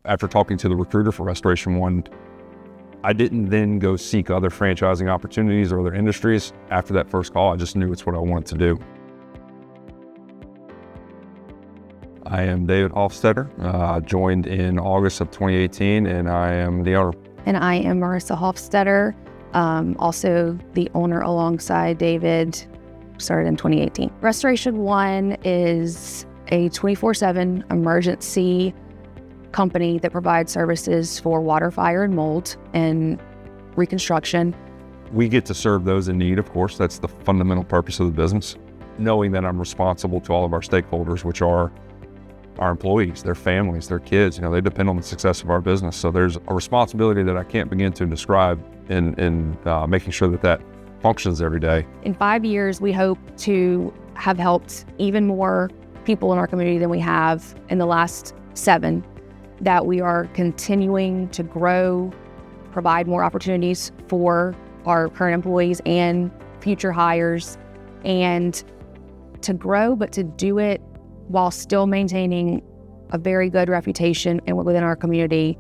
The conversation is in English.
After talking to the recruiter for Restoration One, I didn't then go seek other franchising opportunities or other industries. After that first call, I just knew it's what I wanted to do. I am David Hofstetter. I joined in August of 2018, and I am the owner. And I am Marissa Hofstetter, also the owner alongside David, started in 2018. Restoration One is a 24/7 emergency company that provides services for water, fire, and mold and reconstruction. We get to serve those in need, of course. That's the fundamental purpose of the business. Knowing that I'm responsible to all of our stakeholders, which are our employees, their families, their kids, they depend on the success of our business. So there's a responsibility that I can't begin to describe in making sure that functions every day. In 5 years, we hope to have helped even more people in our community than we have in the last 7, that we are continuing to grow, provide more opportunities for our current employees and future hires, and to grow, but to do it while still maintaining a very good reputation and within our community